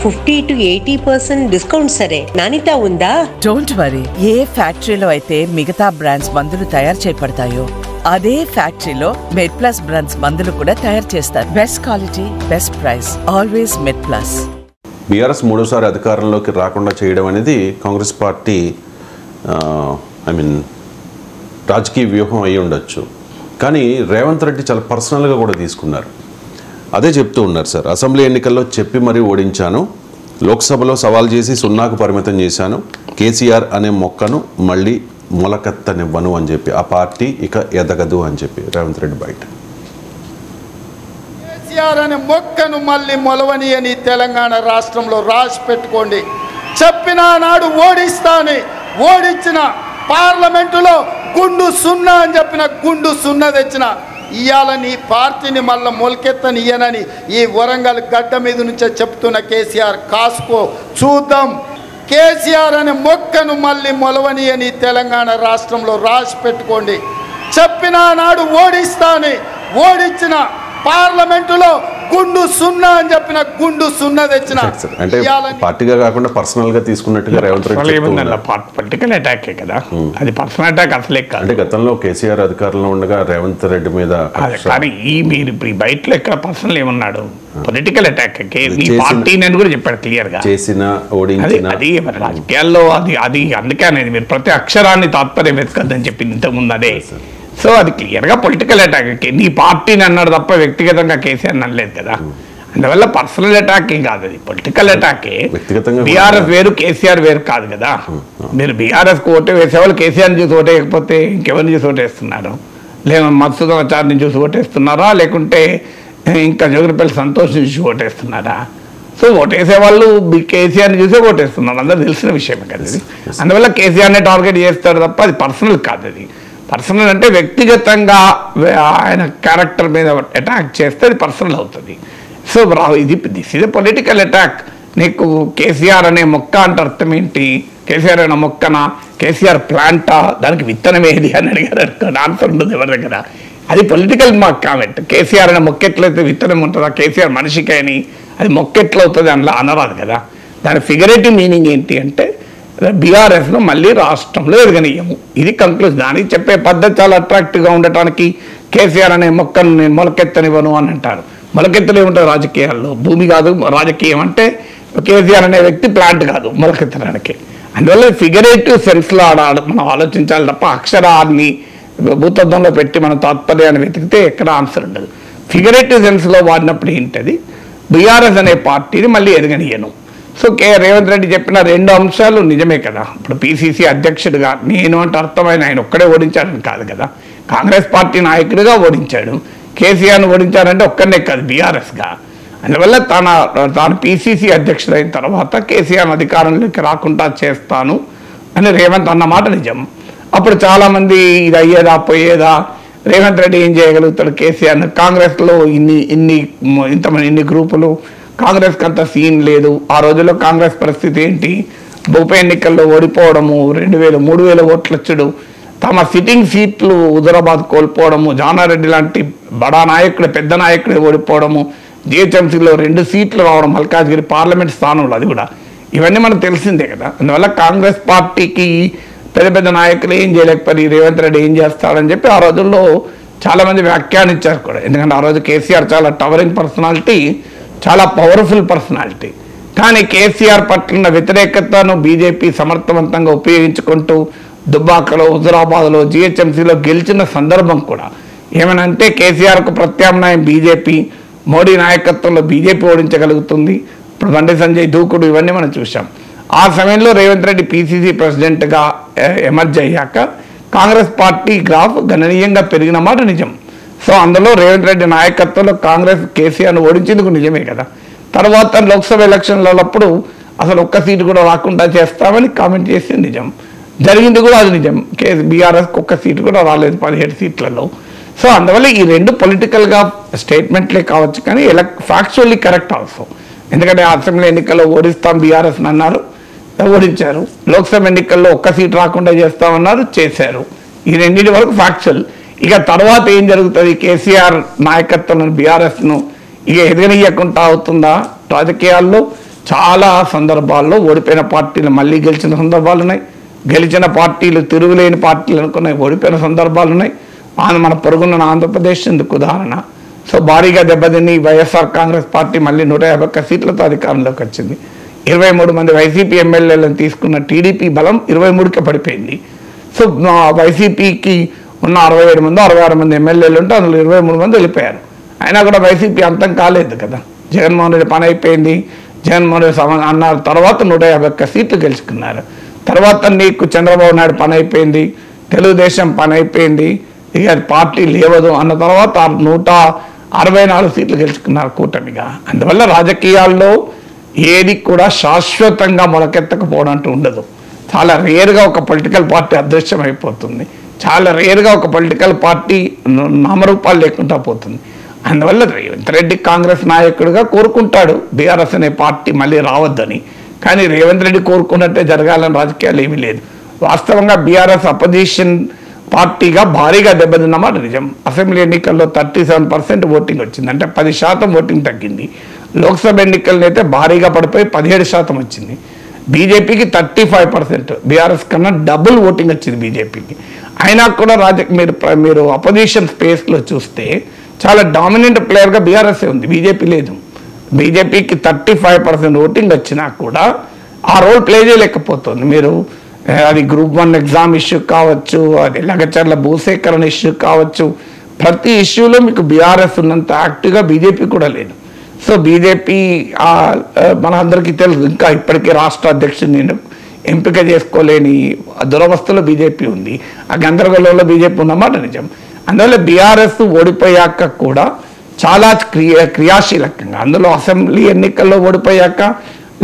50 to 80% discount సరే, నాణ్యత ఉందా? Don't worry. ఏ ఫ్యాక్టరీలో అయితే మిగతా బ్రాండ్స్ మందులు తయారు చేయబడతాయో అదే ఫ్యాక్టరీలో మెడ్ప్లస్ బ్రాండ్స్ మందులు కూడా తయారు చేస్తారు. Best quality, best price, always MedPlus. BRS మూడోసారి అధికారంలోకి రాకుండా చేయడం అనేది కాంగ్రెస్ పార్టీ రాజకీయ వ్యూహం అయి ఉండొచ్చు. కానీ రేవంత్ రెడ్డి చాలా పర్సనల్గా కూడా తీసుకున్నారు. అదే చెప్తూ ఉన్నారు సార్, అసెంబ్లీ ఎన్నికల్లో చెప్పి మరీ ఓడించాను, లోక్సభలో సవాల్ చేసి 0కు పరిమితం చేశాను, కేసీఆర్ అనే మొక్కను మళ్ళీ మొలకెత్తనివ్వను అని చెప్పి, ఆ పార్టీ ఇక ఎదగదు అని చెప్పి రేవంత్ రెడ్డి బయట. కేసీఆర్ అనే మొక్కను మళ్ళీ మొలవని అని తెలంగాణ రాష్ట్రంలో రాసి పెట్టుకోండి. చెప్పిన నాడు ఓడిస్తాని, ఓడించిన పార్లమెంటులో గుండు 0 అని చెప్పిన గుండు 0 తెచ్చిన ఇవాళ నీ పార్టీని మళ్ళీ మొలకెత్తనియనని ఈ వరంగల్ గడ్డ మీద నుంచే చెప్తున్న కేసీఆర్ కాసుకో, చూద్దాం. కేసీఆర్ అనే మొక్కను మళ్ళీ మొలవని అని తెలంగాణ రాష్ట్రంలో రాసి పెట్టుకోండి. చెప్పిన నాడు ఓడిస్తాని, ఓడించిన పార్లమెంటులో గుండు 0 అని చెప్పిన గుండు 0 తెచ్చిన. అంటే పార్టీగా కాకుండా పర్సనల్ గా తీసుకున్నట్టుగా రేవంత్ రెడ్డి పొలిటికల్ అటాకే కదా, అది పర్సనల్ అటాక్ అసలే కాదు. అంటే గతంలో కేసీఆర్ అధికారంలో ఉండగా రేవంత్ రెడ్డి మీద, కానీ మీరు ఇప్పుడు బయటలో ఎక్కడ పర్సనల్ ఏమన్నాడు, పొలిటికల్ అటాక్ పార్టీ అని కూడా చెప్పాడు క్లియర్ గా. చేసిన ఓడించిన అది రాజకీయాల్లో అది అందుకే అనేది మీరు ప్రతి అక్షరాన్ని తాత్పర్యం వెతకద్దని చెప్పింది ఇంతకుముందు అదే. సో అది క్లియర్గా పొలిటికల్ అటాక్. నీ పార్టీని అన్నాడు తప్ప వ్యక్తిగతంగా కేసీఆర్ అనలేదు కదా. అందువల్ల పర్సనల్ అటాక్ ఏం కాదు, అది పొలిటికల్ అటాకే. బీఆర్ఎస్ వేరు, కేసీఆర్ వేరు కాదు కదా. మీరు బీఆర్ఎస్కి ఓటు వేసేవాళ్ళు కేసీఆర్ని చూసి ఓటేయకపోతే ఇంకెవరిని చూసి ఓటేస్తున్నారు? లేదా మత్స్యచారిని చూసి ఓటేస్తున్నారా, లేకుంటే ఇంకా జోగిపల్లి సంతోష్ చూసి ఓటేస్తున్నారా? సో ఓటేసే వాళ్ళు కేసీఆర్ని చూసే ఓటేస్తున్నారు, అందరూ తెలిసిన విషయమే కదా ఇది. అందువల్ల కేసీఆర్ని టార్గెట్ చేస్తారు తప్ప అది పర్సనల్ కాదు. అది పర్సనల్ అంటే వ్యక్తిగతంగా ఆయన క్యారెక్టర్ మీద అటాక్ చేస్తే అది పర్సనల్ అవుతుంది. So this is a political attack. నీకు కేసీఆర్ అనే మొక్క అంటే అర్థం ఏంటి? కేసీఆర్ అనే మొక్కన, కేసీఆర్ ప్లాంటా, దానికి విత్తనం ఏది అని అడిగారు, ఆన్సర్ ఉండదు ఎవరి దగ్గర. అది పొలిటికల్ కామెంట్. కేసీఆర్ అనే మొక్క ఎట్లయితే విత్తనం ఉంటుందా, కేసీఆర్ మనిషికి అని అది మొక్క ఎట్లవుతుంది అందులో అనరాదు కదా. దాని ఫిగరేటివ్ మీనింగ్ ఏంటి అంటే బీఆర్ఎస్ను మళ్ళీ రాష్ట్రంలో ఎదగనీయము, ఇది కంక్లూజన్. దానికి చెప్పే పద్ధతి చాలా అట్రాక్టివ్గా ఉండటానికి కేసీఆర్ అనే మొక్కను నేను మొలకెత్తనివ్వను అని అంటారు. మొలకెత్తలు ఏముంటుంది రాజకీయాల్లో? భూమి కాదు రాజకీయం అంటే, కేసీఆర్ అనే వ్యక్తి ప్లాంట్ కాదు మొలకెత్తడానికి. అందువల్ల ఫిగరేటివ్ సెన్స్లో మనం ఆలోచించాలి తప్ప అక్షరాన్ని భూతత్వంలో పెట్టి మన తాత్పర్యాన్ని వెతికితే ఎక్కడ ఆన్సర్ ఉండదు. ఫిగరేటివ్ సెన్స్లో వాడినప్పుడు ఏంటది, బీఆర్ఎస్ అనే పార్టీని మళ్ళీ ఎదగనీయను. సో రేవంత్ రెడ్డి చెప్పిన 2 అంశాలు నిజమే కదా. ఇప్పుడు పిసిసి అధ్యక్షుడిగా నేను అంటే అర్థమైన ఆయన ఒక్కడే ఓడించాడని కాదు కదా, కాంగ్రెస్ పార్టీ నాయకుడిగా ఓడించాడు. కేసీఆర్ను ఓడించాడంటే ఒక్కనే కాదు, బీఆర్ఎస్గా. అందువల్ల తాను పిసిసి అధ్యక్షుడైన తర్వాత కేసీఆర్ అధికారంలోకి రాకుండా చేస్తాను అని రేవంత్ అన్నమాట నిజం. అప్పుడు చాలామంది ఇది అయ్యేదా పోయేదా, రేవంత్ రెడ్డి ఏం చేయగలుగుతాడు కేసీఆర్ను, కాంగ్రెస్లో ఇన్ని గ్రూపులు, కాంగ్రెస్కి అంత సీన్ లేదు. ఆ రోజుల్లో కాంగ్రెస్ పరిస్థితి ఏంటి, ఉప ఎన్నికల్లో ఓడిపోవడము, 2000 3000 ఓట్లు వచ్చుడు, తమ సిట్టింగ్ సీట్లు హుజరాబాద్ కోల్పోవడము, జానారెడ్డి లాంటి బడా నాయకుడు పెద్ద నాయకుడు ఓడిపోవడము, జిహెచ్ఎంసీలో 2 సీట్లు రావడం, మల్కాజ్గిరి పార్లమెంట్ స్థానంలో, అది కూడా ఇవన్నీ మనకు తెలిసిందే కదా. అందువల్ల కాంగ్రెస్ పార్టీకి పెద్ద నాయకులు ఏం చేయలేకపోయి రేవంత్ రెడ్డి ఏం చేస్తాడని చెప్పి ఆ రోజుల్లో చాలామంది వ్యాఖ్యానించారు కూడా. ఎందుకంటే ఆ రోజు కేసీఆర్ చాలా టవరింగ్ పర్సనాలిటీ, చాలా పవర్ఫుల్ పర్సనాలిటీ. కానీ కేసీఆర్ పట్ల వ్యతిరేకతను బీజేపీ సమర్థవంతంగా ఉపయోగించుకుంటూ దుబ్బాకలో, హుజరాబాద్లో, జిహెచ్ఎంసీలో గెలిచిన సందర్భం కూడా. ఏమనంటే కేసీఆర్కు ప్రత్యామ్నాయం బీజేపీ, మోడీ నాయకత్వంలో బీజేపీ ఓడించగలుగుతుంది. ఇప్పుడు బండి సంజయ్ దూకుడు ఇవన్నీ మనం చూసాం. ఆ సమయంలో రేవంత్ రెడ్డి పిసిసి ప్రెసిడెంట్గా ఎమర్జ్ అయ్యాక కాంగ్రెస్ పార్టీ గ్రాఫ్ గణనీయంగా పెరిగిన మాట నిజం. సో అందులో రేవంత్ రెడ్డి నాయకత్వంలో కాంగ్రెస్ కేసీఆర్ను ఓడించేందుకు నిజమే కదా. తర్వాత లోక్సభ ఎలక్షన్లప్పుడు అసలు ఒక్క సీటు కూడా రాకుండా చేస్తామని కామెంట్ చేసింది నిజం, జరిగింది కూడా అది నిజం. బీఆర్ఎస్కి ఒక్క సీటు కూడా రాలేదు 17 సీట్లలో. సో అందువల్ల ఈ 2 పొలిటికల్గా స్టేట్మెంట్లే కావచ్చు, కానీ ఫ్యాక్చువల్లీ కరెక్ట్ ఆల్సో. ఎందుకంటే అసెంబ్లీ ఎన్నికల్లో ఓడిస్తాం బీఆర్ఎస్ అన్నారు, ఓడించారు. లోక్సభ ఎన్నికల్లో ఒక్క సీటు రాకుండా చేస్తామన్నారు, చేశారు. ఈ 2 వరకు ఫ్యాక్చువల్. ఇక తర్వాత ఏం జరుగుతుంది, కేసీఆర్ నాయకత్వంలో బీఆర్ఎస్ను ఇక ఎదగనీయకుండా అవుతుందా రాజకీయాల్లో, చాలా సందర్భాల్లో ఓడిపోయిన పార్టీలు మళ్ళీ గెలిచిన సందర్భాలు ఉన్నాయి, గెలిచిన పార్టీలు తిరుగులేని పార్టీలు అనుకున్నాయి ఓడిపోయిన సందర్భాలు ఉన్నాయి. మన పొరుగున్న ఆంధ్రప్రదేశ్ ఎందుకు ఉదాహరణ. సో భారీగా దెబ్బతిని వైఎస్ఆర్ కాంగ్రెస్ పార్టీ మళ్ళీ 151 సీట్లతో అధికారంలోకి వచ్చింది. 23 మంది వైసీపీ ఎమ్మెల్యేలను తీసుకున్న టీడీపీ బలం 23కి పడిపోయింది. సో వైసీపీకి ఉన్న 67 మంది 66 మంది ఎమ్మెల్యేలు ఉంటే అందులో 23 మంది వెళ్ళిపోయారు. అయినా కూడా వైసీపీ అంతం కాలేదు కదా. జగన్మోహన్ రెడ్డి పని అయిపోయింది, జగన్మోహన్ రెడ్డి అన్నారు, తర్వాత 151 సీట్లు గెలుచుకున్నారు. తర్వాత నీకు చంద్రబాబు నాయుడు పని అయిపోయింది, తెలుగుదేశం పని అయిపోయింది, ఇక పార్టీ లేవదు అన్న తర్వాత 164 సీట్లు గెలుచుకున్నారు కూటమిగా. అందువల్ల రాజకీయాల్లో ఏది కూడా శాశ్వతంగా మొలకెత్తకపోవడం అంటూ ఉండదు. చాలా రేరుగా ఒక పొలిటికల్ పార్టీ అదృశ్యం అయిపోతుంది, చాలా రేరుగా ఒక పొలిటికల్ పార్టీ నామరూపాలు లేకుండా పోతుంది. అందువల్ల రేవంత్ రెడ్డి కాంగ్రెస్ నాయకుడిగా కోరుకుంటాడు బీఆర్ఎస్ అనే పార్టీ మళ్ళీ రావద్దని. కానీ రేవంత్ రెడ్డి కోరుకున్నట్టే జరగాలని రాజకీయాలు ఏమీ లేదు. వాస్తవంగా బీఆర్ఎస్ అపోజిషన్ పార్టీగా భారీగా దెబ్బతిన్నమాట నిజం. అసెంబ్లీ ఎన్నికల్లో 37% ఓటింగ్ వచ్చింది, అంటే 10% ఓటింగ్ తగ్గింది. లోక్సభ ఎన్నికల్లో అయితే భారీగా పడిపోయి 17% వచ్చింది. బీజేపీకి 35%, బీఆర్ఎస్ కన్నా డబుల్ ఓటింగ్ వచ్చింది బీజేపీకి. అయినా కూడా మీరు అపోజిషన్ స్పేస్లో చూస్తే చాలా డామినెంట్ ప్లేయర్గా బీఆర్ఎస్ ఉంది, బీజేపీ లేదు. బీజేపీకి 35% ఓటింగ్ వచ్చినా కూడా ఆ రోల్ ప్లే చేయలేకపోతుంది. మీరు అది గ్రూప్ 1 ఎగ్జామ్ ఇష్యూ కావచ్చు, అది లగచర్ల భూసేకరణ ఇష్యూ కావచ్చు, ప్రతి ఇష్యూలో మీకు బీఆర్ఎస్ ఉన్నంత యాక్టివ్గా బీజేపీ కూడా లేదు. సో బీజేపీ మనందరికీ తెలుసు, ఇంకా ఇప్పటికీ రాష్ట్ర అధ్యక్షుడిని ఎంపిక చేసుకోలేని దురవస్థలో బీజేపీ ఉంది. ఆ గందరగోళంలో బీజేపీ ఉన్నమాట నిజం. అందువల్ల బీఆర్ఎస్ ఓడిపోయాక కూడా చాలా క్రియాశీలకంగా, అందులో అసెంబ్లీ ఎన్నికల్లో ఓడిపోయాక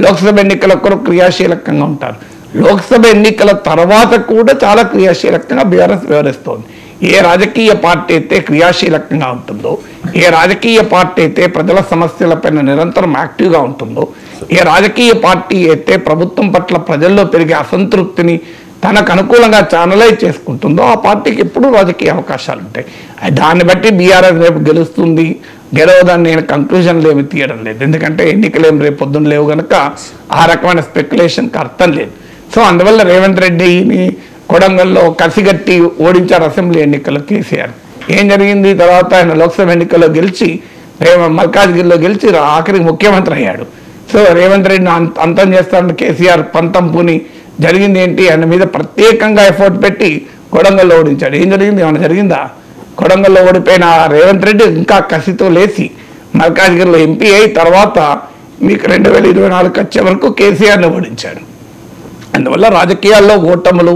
లోక్సభ ఎన్నికల కొరకు క్రియాశీలకంగా ఉంటారు. లోక్సభ ఎన్నికల తర్వాత కూడా చాలా క్రియాశీలకంగా బీఆర్ఎస్ వ్యవహరిస్తోంది. ఏ రాజకీయ పార్టీ అయితే క్రియాశీలకంగా ఉంటుందో, ఏ రాజకీయ పార్టీ అయితే ప్రజల సమస్యలపైన నిరంతరం యాక్టివ్గా ఉంటుందో, ఏ రాజకీయ పార్టీ అయితే ప్రభుత్వం పట్ల ప్రజల్లో పెరిగే అసంతృప్తిని తనకు అనుకూలంగా ఛానలైజ్ చేసుకుంటుందో ఆ పార్టీకి ఎప్పుడూ రాజకీయ అవకాశాలు ఉంటాయి. దాన్ని బట్టి బీఆర్ఎస్ రేపు గెలుస్తుంది గెలవదని నేను కంక్లూజన్లు ఏమి తీయడం లేదు. ఎందుకంటే ఎన్నికలు ఏమి రేపు పొద్దున్న లేవు కనుక ఆ రకమైన స్పెక్యులేషన్కి అర్థం లేదు. సో అందువల్ల రేవంత్ రెడ్డిని కొడంగల్లో కసిగట్టి ఓడించారు అసెంబ్లీ ఎన్నికల్లో కేసీఆర్. ఏం జరిగింది? తర్వాత ఆయన లోక్సభ ఎన్నికల్లో గెలిచి మల్కాజ్గిరిలో గెలిచి ఆఖరికి ముఖ్యమంత్రి అయ్యాడు. సో రేవంత్ రెడ్డిని అంతం చేస్తారని కేసీఆర్ పంతం పూని జరిగింది ఏంటి? ఆయన మీద ప్రత్యేకంగా ఎఫర్ట్ పెట్టి కొడంగల్లో ఓడించాడు. ఏం జరిగింది? ఏమైనా జరిగిందా? కొడంగల్లో ఓడిపోయిన రేవంత్ రెడ్డి ఇంకా కసితో లేచి మల్కాజ్గిరిలో ఎంపీ అయి తర్వాత మీకు 2024 వచ్చే వరకు కేసీఆర్ని ఓడించాడు. అందువల్ల రాజకీయాల్లో ఓటములు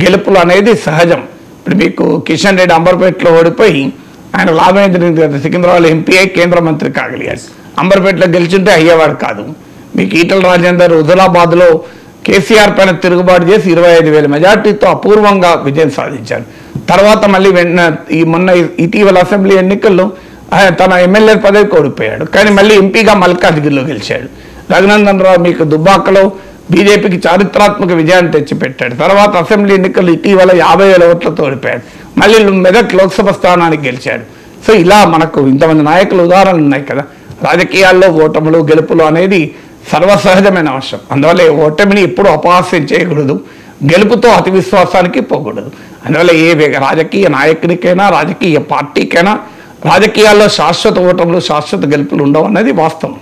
గెలుపులు అనేది సహజం. ఇప్పుడు మీకు కిషన్ రెడ్డి అంబర్పేటలో ఓడిపోయి ఆయన లాభం ఏం జరిగింది? సికింద్రాబాద్ ఎంపీ అయి కేంద్ర మంత్రి కాగలిగాడు. అంబర్పేటలో గెలిచుంటే అయ్యేవాడు కాదు. మీకు ఈటల రాజేందర్ హుజురాబాద్లో కేసీఆర్ పైన తిరుగుబాటు చేసి 25,000 మెజార్టీతో అపూర్వంగా విజయం సాధించారు. తర్వాత మళ్ళీ మొన్న ఇటీవల అసెంబ్లీ ఎన్నికల్లో తన ఎమ్మెల్యే పదవికి ఓడిపోయాడు, కానీ మళ్ళీ ఎంపీగా మల్కాజ్గిరిలో గెలిచాడు. రఘునందన్ రావు మీకు దుబ్బాకలో బీజేపీకి చారిత్రాత్మక విజయాన్ని తెచ్చిపెట్టాడు. తర్వాత అసెంబ్లీ ఎన్నికలు ఇటీవల 50,000 ఓట్లతో ఓడిపోయాడు. మళ్ళీ మెదక్ లోక్సభ స్థానానికి గెలిచాడు. సో ఇలా మనకు ఇంతమంది నాయకుల ఉదాహరణలు ఉన్నాయి కదా. రాజకీయాల్లో ఓటములు గెలుపులు అనేది సర్వసహజమైన అంశం. అందువల్ల ఓటమిని ఎప్పుడు అపహాస్యం చేయకూడదు, గెలుపుతో అతి విశ్వాసానికి పోకూడదు. అందువల్ల ఏ రాజకీయ నాయకునికైనా రాజకీయ పార్టీకైనా రాజకీయాల్లో శాశ్వత ఓటములు శాశ్వత గెలుపులు ఉండవు అన్నది వాస్తవం.